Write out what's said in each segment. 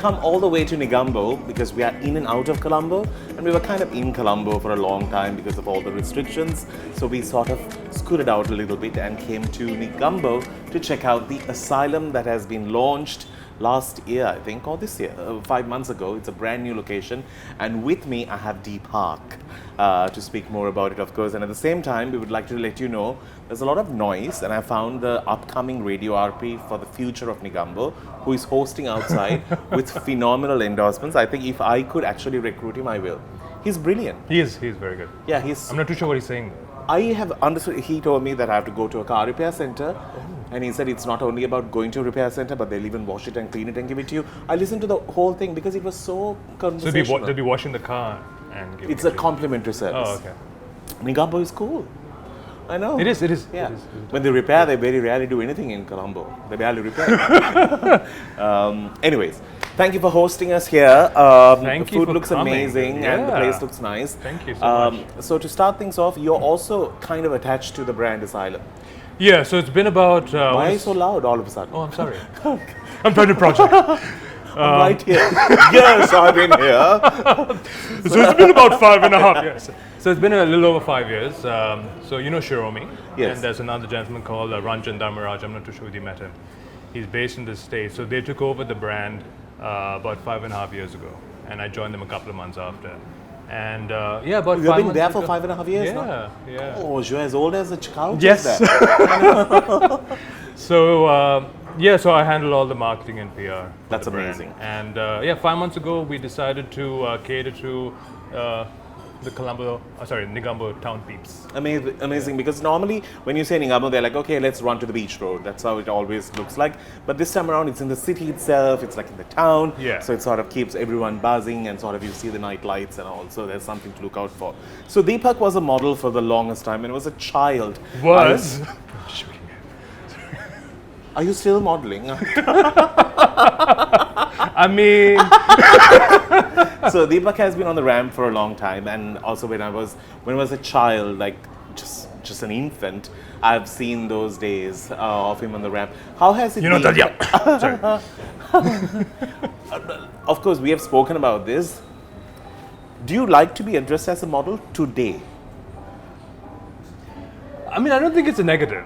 come all the way to Negombo because we are in and out of Colombo, and we were kind of in Colombo for a long time because of all the restrictions. So we sort of scooted out a little bit and came to Negombo to check out the asylum that has been launched last year, I think, or this year, 5 months ago. It's a brand new location, and with me I have Deepak to speak more about it, of course. And at the same time, we would like to let you know there's a lot of noise, and I found the upcoming radio RP for the future of Negombo, who is hosting outside with phenomenal endorsements. I think if I could actually recruit him, I will. He's brilliant. He is very good. Yeah, I'm not too sure what he's saying. I have understood, he told me that I have to go to a car repair center, and he said it's not only about going to a repair center, but they'll even wash it and clean it and give it to you. I listened to the whole thing because it was so conversational. So they'll be washing the car and giving it's a complimentary service. Oh, okay. Negombo is cool. I know. It is. Yeah. When they repair, they very rarely do anything in Colombo. They barely repair. Anyways, thank you for hosting us here. Thank the you food for looks coming. amazing and the place looks nice. Thank you so much. So to start things off, you're also kind of attached to the brand Asylum. Yeah, so it's been about... Why are you so loud all of a sudden? Oh, I'm sorry. I'm trying to project. I'm right here. Yes, I've been here. So it's been about 5.5 years. So it's been a little over 5 years. So you know Shiromi. Yes. And there's another gentleman called Ranjan Dharmaraj. I'm not too sure if you met him. He's based in the States. So they took over the brand about 5.5 years ago. And I joined them a couple of months after. And about You've 5 been months there ago, for 5.5 years now? Yeah. Oh, you're as old as a child? Yes. There. So I handle all the marketing and PR. That's for the amazing. brand. And 5 months ago, we decided to cater to the Negombo town peeps. Amazing, because normally when you say Negombo, they're like, okay, let's run to the beach road. That's how it always looks like. But this time around, it's in the city itself. It's like in the town. Yeah. So it sort of keeps everyone buzzing, and sort of you see the night lights and all. So there's something to look out for. So Deepak was a model for the longest time, and was a child. Was? Are you still modeling? I mean... So Deepak has been on the ramp for a long time, and also when I was a child, like just an infant, I've seen those days of him on the ramp. How has it been? Sorry. Of course, we have spoken about this. Do you like to be addressed as a model today? I mean, I don't think it's a negative.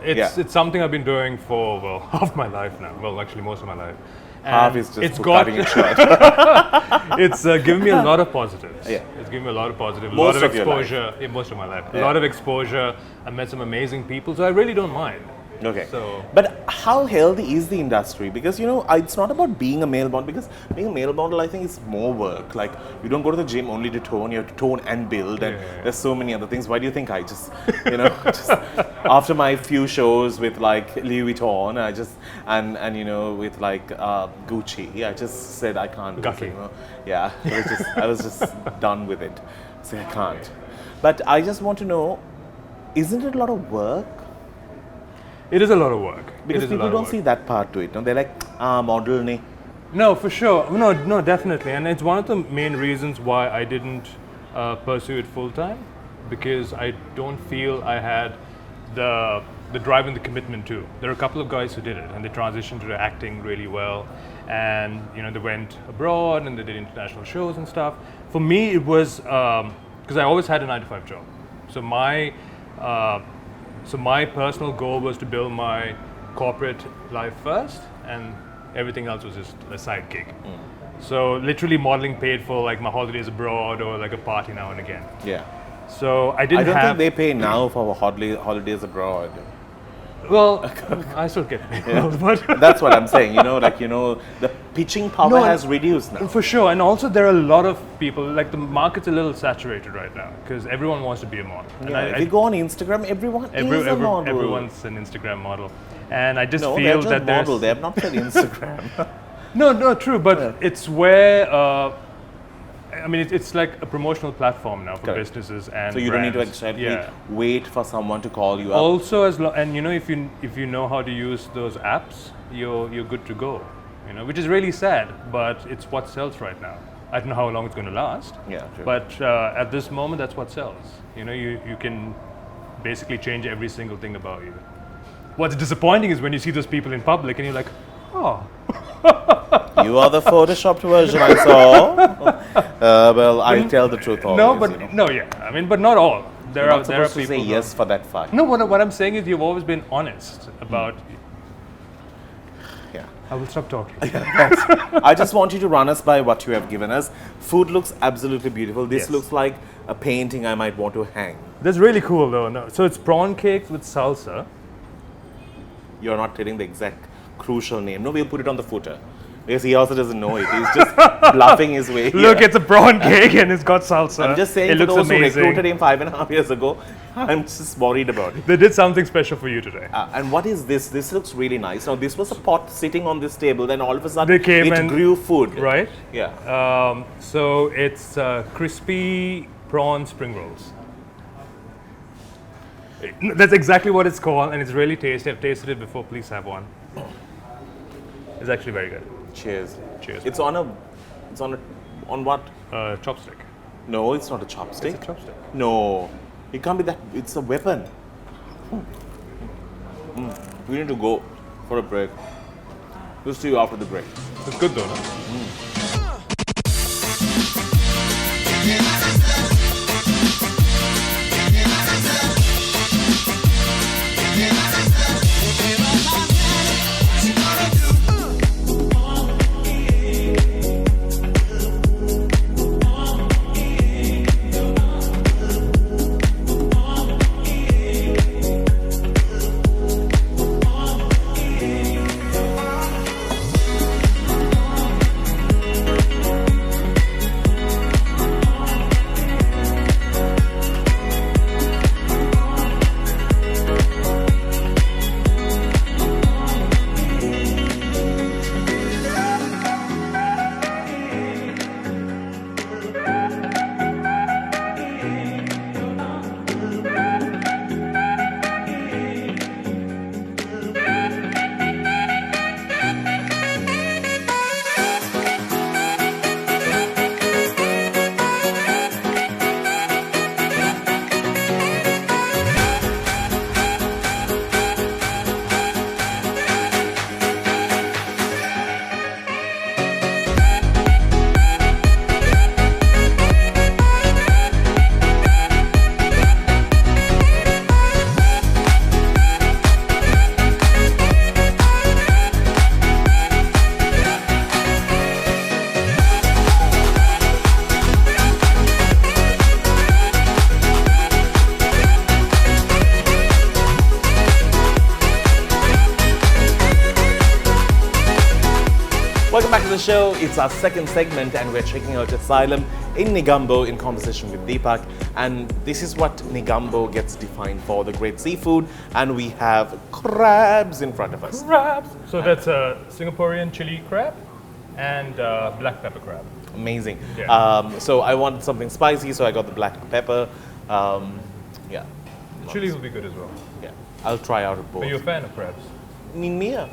Yeah. It's something I've been doing for, well, half my life now. Well, actually, most of my life. Half is just cutting it short. It's given me a lot of positives. Yeah. It's given me a lot of positives. Most a lot of of your life. exposure. Yeah, most of my life. Yeah. A lot of exposure. I met some amazing people, so I really don't mind. Okay. So, but how healthy is the industry? Because, it's not about being a male model, because being a male model, I think, is more work. Like, you don't go to the gym only to tone, you have to tone and build, and there's so many other things. Why do you think I just, just after my few shows with like Louis Vuitton, with like Gucci, I just said I can't do it. Yeah, I was just done with it. So I can't. But I just want to know, isn't it a lot of work? it is a lot of work. Because people don't see that part to it. No? They're like, model ne. No, for sure. No, definitely. And it's one of the main reasons why I didn't pursue it full time, because I don't feel I had the drive and the commitment to. There are a couple of guys who did it, and they transitioned to acting really well, and they went abroad and they did international shows and stuff. For me, it was because I always had a 9-to-5 job. So my personal goal was to build my corporate life first, and everything else was just a side gig. So literally modeling paid for like my holidays abroad or like a party now and again. Yeah. So I don't think they pay now for holidays abroad. Well, I still get paid. Yeah. But that's what I'm saying. The pitching power has reduced now. For sure. And also there are a lot of people, like the market's a little saturated right now because everyone wants to be a model. Yeah, if you go on Instagram, everyone is a model. Everyone's an Instagram model. And I just feel feel that there's... model. They have not said Instagram. No, true. But it's where... it's like a promotional platform now for businesses and so you brands. don't need to exactly wait for someone to call you up. Also, if you know how to use those apps, you're good to go. Which is really sad, but it's what sells right now. I don't know how long it's going to last. Yeah, true. But at this moment, that's what sells. You can basically change every single thing about you. What's disappointing is when you see those people in public and you're like, oh. You are the photoshopped version I saw. Well, I tell the truth always. No, but you know. no, yeah. I mean, but not all. There You're are not there are supposed to people. say who- yes for that fact. No, what I'm saying is you've always been honest about. Yeah. I will stop talking. I just want you to run us by what you have given us. Food looks absolutely beautiful. This Yes. looks like a painting I might want to hang. That's really cool though. No, so it's prawn cakes with salsa. You're not telling the exact crucial name. No, we'll put it on the footer. Because he also doesn't know it. He's just bluffing his way here. Look, it's a prawn cake and it's got salsa. I'm just saying it for looks those amazing. who recruited him 5.5 years ago, I'm just worried about it. They did something special for you today. And what is this? This looks really nice. Now, this was a pot sitting on this table, then all of a sudden They came it and- grew food. Right? Yeah. So it's crispy prawn spring rolls. That's exactly what it's called, and it's really tasty. I've tasted it before. Please have one. It's actually very good. Cheers. Cheers. It's on on what? Chopstick. No, it's not a chopstick. It's a chopstick. No, it can't be that. It's a weapon. We need to go for a break. We'll see you after the break. It's good though, no? Welcome back to the show. It's our second segment, and we're checking out Asylum in Negombo in conversation with Deepak. And this is what Negombo gets defined for: the great seafood, and we have crabs in front of us. Crabs. So that's a Singaporean chili crab and black pepper crab. Amazing. Yeah. So I wanted something spicy, so I got the black pepper. Yeah, Chili will be good as well. yeah. I'll try out of both. Are you a fan of crabs? Me, Yeah.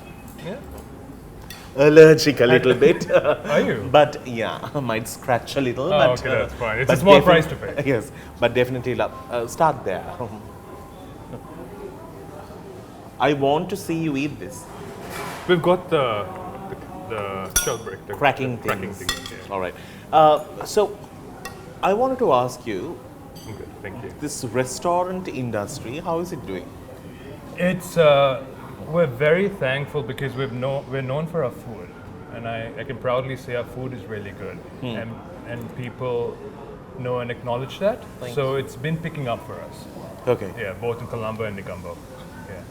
allergic a little bit. Are you? But yeah, I might scratch a little. Oh, but, okay, that's fine. It's but a small defi- price to pay. Yes, but definitely start there. I want to see you eat this. We've got the shell break, the Cracking the cracking things. things. Yeah. All right. So I wanted to ask you, I'm good, thank you. this restaurant industry, how is it doing? It's we're very thankful because we're known for our food, and I can proudly say our food is really good, and people know and acknowledge that. So it's been picking up for us. Okay. Yeah, both in Colombo and Negombo. Yeah.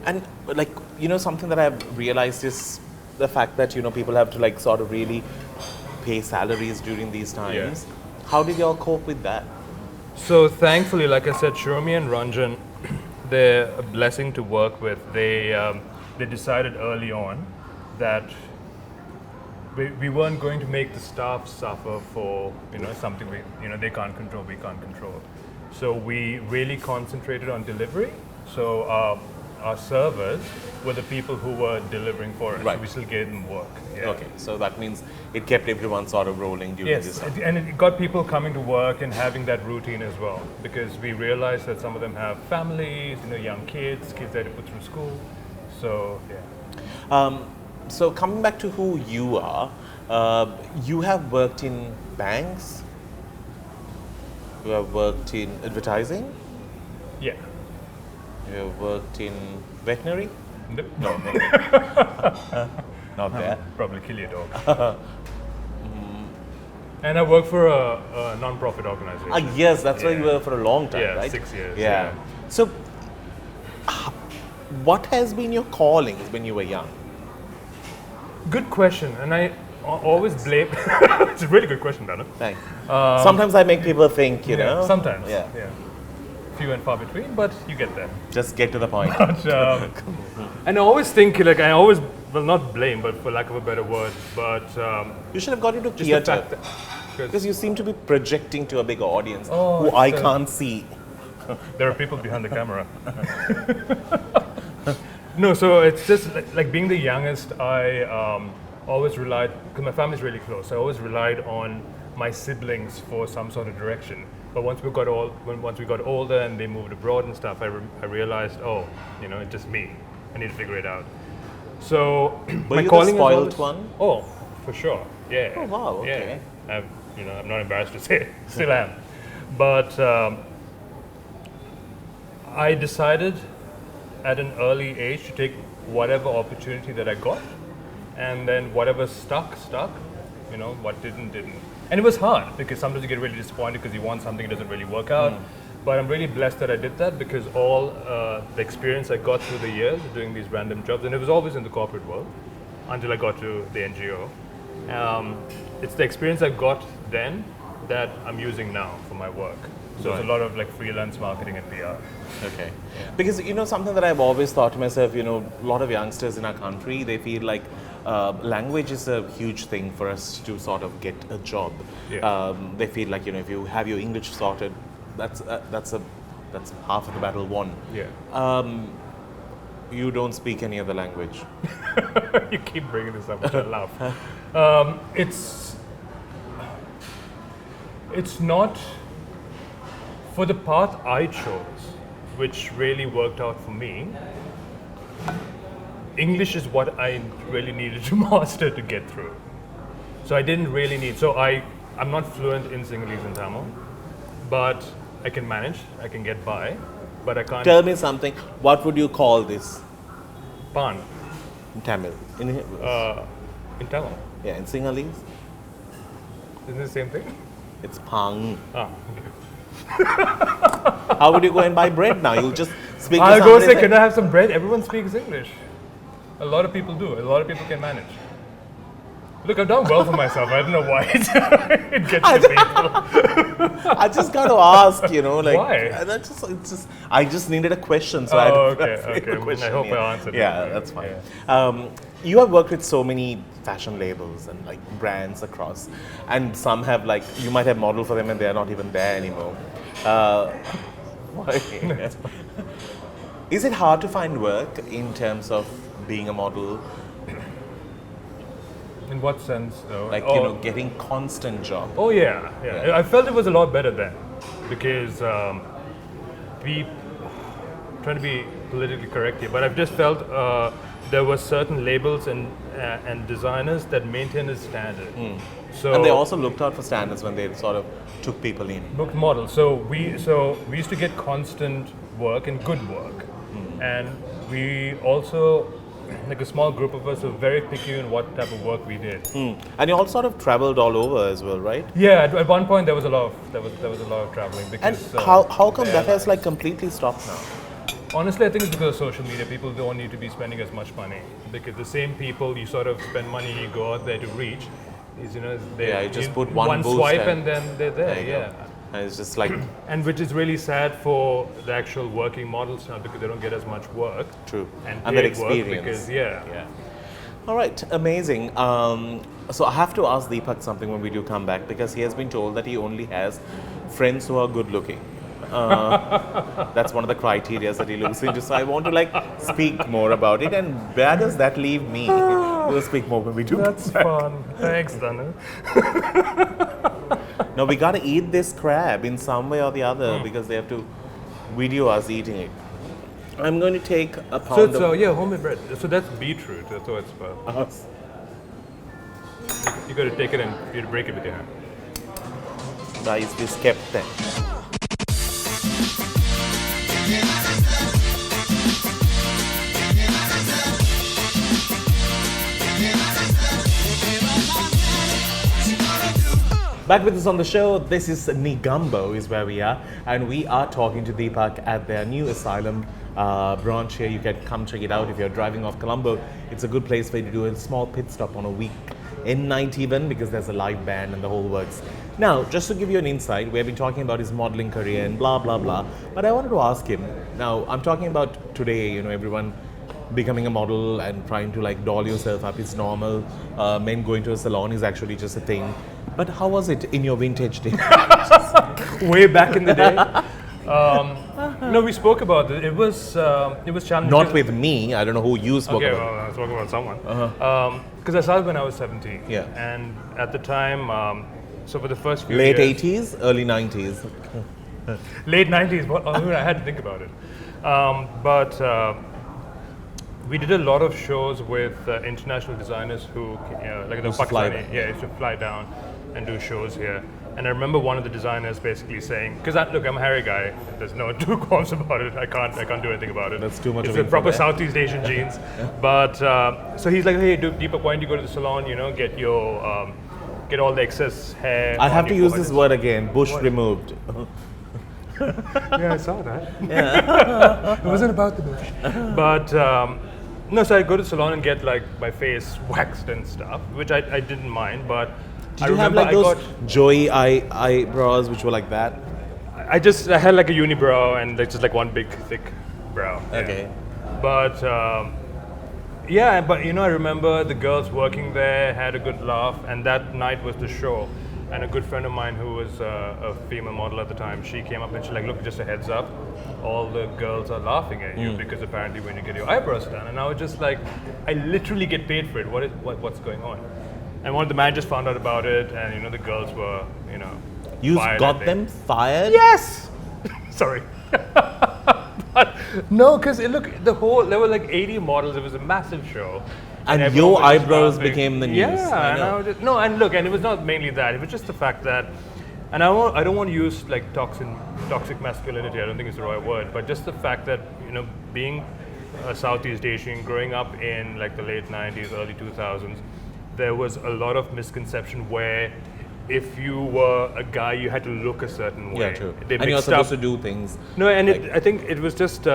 And like, something that I've realized is the fact that, people have to like sort of really pay salaries during these times. How did y'all cope with that? So thankfully, like I said, Shromi and Ranjan, they're a blessing to work with. They decided early on that we weren't going to make the staff suffer for something they can't control, we can't control. So we really concentrated on delivery. So our servers were the people who were delivering for us. Right. So we still gave them work. Yeah. Okay, so that means it kept everyone sort of rolling during this Yes, time. and it got people coming to work and having that routine as well, because we realized that some of them have families, young kids they had to put through school. So yeah. So coming back to who you are, You have worked in banks. You have worked in advertising. Yeah. You have worked in veterinary. Nope. No, not there. Probably kill your dog. And I work for a non-profit organization. Yes, that's where you were for a long time, Yeah, right? 6 years. Yeah. So, what has been your calling when you were young? Good question, and I always blame. It's a really good question, Danu. Thanks. Sometimes I make people think, you know. Sometimes. Yeah. Few and far between, but you get there. Just get to the point. But, and I always think, like, I always, well, not blame, but for lack of a better word, but You should have got into just the theatre. fact that. Because you seem to be projecting to a big audience Oh, who I so- can't see. There are people behind the camera. No, so it's just like being the youngest, I always relied, because my family's really close, I always relied on my siblings for some sort of direction. But once we got older and they moved abroad and stuff, I realized, it's just me. I need to figure it out. So Were my you the calling is spoiled always- one? Oh, for sure. Yeah. Oh, wow, okay. Yeah. I'm not embarrassed to say, still am. But I decided at an early age to take whatever opportunity that I got, and then whatever stuck. What didn't. And it was hard because sometimes you get really disappointed because you want something, it doesn't really work out. But I'm really blessed that I did that because all the experience I got through the years doing these random jobs, and it was always in the corporate world until I got to the NGO. It's the experience I got then that I'm using now for my work. So it's a lot of like freelance marketing and PR. Okay. Because, something that I've always thought to myself, a lot of youngsters in our country, they feel like language is a huge thing for us to sort of get a job. Yeah. They feel like, if you have your English sorted, that's half of the battle won. Yeah. You don't speak any other language. You keep bringing this up, which I love. It's not for the path I chose, which really worked out for me. English is what I really needed to master to get through. So I didn't really need. So I'm not fluent in Sinhalese and Tamil, but I can manage. I can get by, but I can't. Tell me something. What would you call this? Pan In Tamil. In Tamil. Yeah, in Sinhalese, Isn't it the same thing? it's pang. Ah, okay. How would you go and buy bread now? You'll just speak to I'll go somebody say, and can I have some bread? Everyone speaks English. A lot of people do. A lot of people can manage. Look, I've done well for myself. I don't know why it gets to people. I just got to ask, Why? I just needed a question, so I had to okay. frame the question, I hope I answered it. Yeah, that's fine. You have worked with so many fashion labels and like brands across, and some have like you might have modeled for them and they are not even there anymore. Why? Is it hard to find work in terms of being a model? In what sense, though? Like, getting constant job. Oh yeah. I felt it was a lot better then, because trying to be politically correct here, but I've just felt there were certain labels and designers that maintained a standard. So And they also looked out for standards when they sort of took people in. booked models. So we used to get constant work and good work, and we also, like a small group of us, were very picky in what type of work we did. And you all sort of traveled all over as well, right? Yeah, at one point there was a lot of traveling And because how come the that has airlines. like completely stopped now? Honestly, I think it's because of social media. People don't need to be spending as much money because the same people you sort of spend money, you go out there to reach. You just put one boost swipe and and then they're there. there you go. Yeah. And it's just like, And which is really sad for the actual working models now because they don't get as much work. true. And that paid work experience. because, yeah. All right, amazing. So I have to ask Deepak something when we do come back because he has been told that he only has friends who are good looking. That's one of the criteria that he looks into. So I want to speak more about it. And where does that leave me? We'll speak more when we do. That's fun. Thanks, Danu. No, we gotta eat this crab in some way or the other because they have to video us eating it. I'm going to take a pound So it's of... homemade bread. So that's beetroot. That's what it's about. You got to take it and you break it with your hand. Guys, we skipped them. Back with us on the show, this is Negumbo is where we are, and we are talking to Deepak at their new asylum branch here. You can come check it out if you're driving off Colombo. It's a good place for you to do a small pit stop on a week in night even, because there's a live band and the whole works. Now, just to give you an insight, we have been talking about his modeling career and blah blah blah, but I wanted to ask him, now I'm talking about today, you know, everyone becoming a model and trying to like doll yourself up is normal. Men going to a salon is actually just a thing. But how was it in your vintage days? Way back in the day. No, we spoke about it. It was challenging. Not with me. I don't know who you spoke Okay, about. well, I spoke about someone. Because I started when I was 17. Yeah. And at the time, so for the first few Late years, 80s, early 90s. late 90s. Well, I mean, I had to think about it. But we did a lot of shows with international designers who, like the Used to fly Pakistani, down. used to fly down and do shows here. And I remember one of the designers basically saying, because look, I'm a hairy guy. There's no two qualms about it. I can't do anything about it. That's too much It's of the proper info there. Southeast Asian genes. But so he's like, hey, Deepak, why don't you go to the salon? You know, get your get all the excess hair. I on have to your use this forehead." word again. Bush removed. Yeah, I saw that. Yeah. It wasn't about the bush. But no, so I go to the salon and get like my face waxed and stuff, which I didn't mind. But Did you have like those Joey eyebrows which were like that? I had like a unibrow and like just like one big thick brow. Yeah. Okay. But yeah, but you know, I remember the girls working there had a good laugh, and that night was the show. And a good friend of mine who was a female model at the time, she came up and she's like, look, just a heads up, all the girls are laughing at you because apparently when you get your eyebrows done. And I was just like, I literally get paid for it. What's going on? And one of the managers found out about it, and you know, the girls were, you know, You fired, I got think. them fired? Yes! Sorry. But no, because look, there were like 80 models. It was a massive show. And everyone your was just eyebrows laughing. became the news. Yeah, I and know. I was just, no, and look, and it was not mainly that. It was just the fact that, and I don't want to use like toxic masculinity. I don't think it's the right word, but just the fact that, you know, being a Southeast Asian, growing up in like the late 90s, early 2000s, there was a lot of misconception where if you were a guy, you had to look a certain way. Yeah, true. They And you're mixed supposed up- to do things. No, and I think it was just,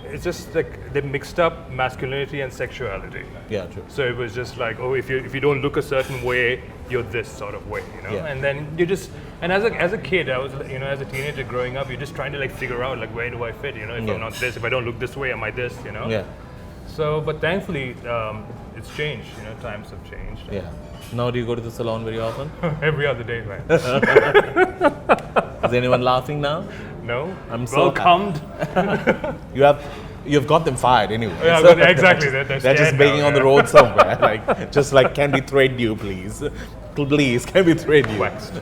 it's just like they mixed up masculinity and sexuality. Yeah, true. So it was just like, oh, if you don't look a certain way, you're this sort of way, you know. Yeah. And then you just, and as a kid, I was, you know, as a teenager growing up, you're just trying to like figure out like where do I fit, you know. If Yeah. I'm not this, if I don't look this way, am I this, you know? Yeah. So, but thankfully, it's changed. You know, times have changed. Yeah. Now do you go to the salon very often? Every other day, man. Is anyone laughing now? No. I'm so welcomed. You've got them fired anyway. Yeah, So but exactly. They're they're scared just begging now, on the yeah. road somewhere. Like, just like, can we thread you, please? Please, can we thread you? Waxed.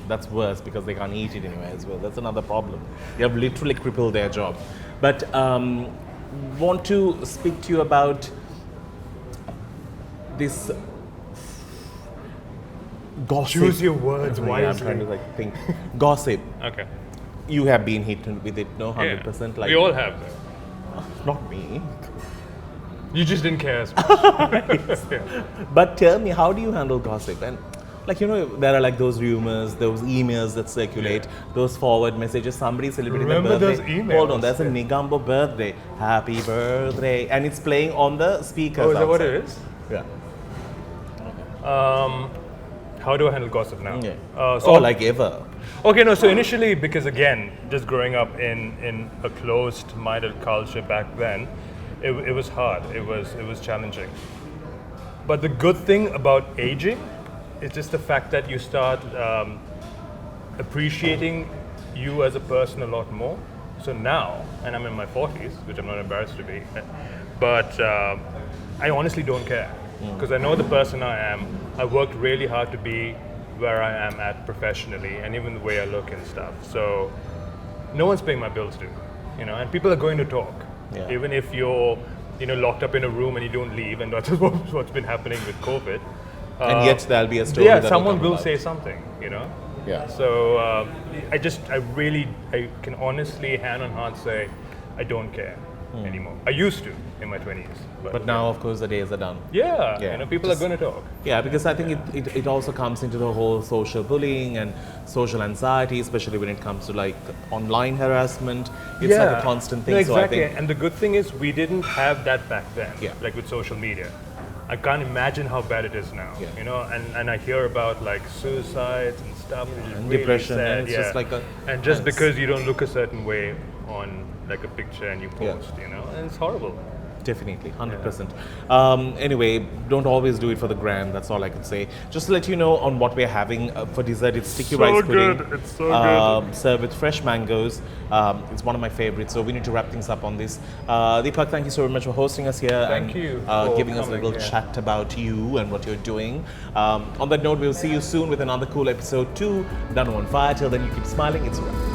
That's worse because they can't eat it anyway as well. That's another problem. You have literally crippled their job. But want to speak to you about this gossip. Choose your words Yeah, I'm wisely. trying to like think. Gossip. Okay. You have been hit with it, no? 100%. Like we all have though. not me. You just didn't care as much. Yeah. But tell me, how do you handle gossip? And like, you know, there are like those rumors, those emails that circulate, those forward messages. Somebody celebrating their Remember birthday. those emails? Hold on, there's a Negumbo birthday. Happy birthday. And it's playing on the speakers. Oh, is that what outside. it is? Yeah. How do I handle gossip now? Yeah. So like ever. Okay, no. So initially, because again, just growing up in a closed-minded culture back then, it was hard. It was challenging. But the good thing about aging is just the fact that you start appreciating you as a person a lot more. So now, and I'm in my 40s, which I'm not embarrassed to be, but I honestly don't care because I know the person I am. I worked really hard to be where I am at professionally, and even the way I look and stuff. So no one's paying my bills, dude. You know, and people are going to talk. Yeah. Even if you're locked up in a room and you don't leave, and that's what's been happening with COVID. And yet there'll be a story. Yeah, that someone come will about. say something, Yeah. So I can honestly, hand on heart, say I don't care anymore. I used to in my 20s, But now, of course, the days are done. yeah, people are going to talk. Yeah, because I think it also comes into the whole social bullying and social anxiety, especially when it comes to like online harassment. It's like a constant thing. No, exactly. So I think, And the good thing is we didn't have that back then, like with social media. I can't imagine how bad it is now, and I hear about like suicides and stuff, which is and really depression, sad, and it's just like and just because you don't look a certain way on like a picture and you post, and it's horrible. Definitely, 100%. Anyway, don't always do it for the gram. That's all I can say. Just to let you know on what we're having for dessert, it's sticky rice pudding. It's so good. Served with fresh mangoes. It's one of my favorites. So we need to wrap things up on this. Deepak, thank you so very much for hosting us here Thank and you for giving us a coming, little chat about you and what you're doing. On that note, we'll see you soon with another cool episode 2. Danu on fire. Till then, you keep smiling. It's a wrap.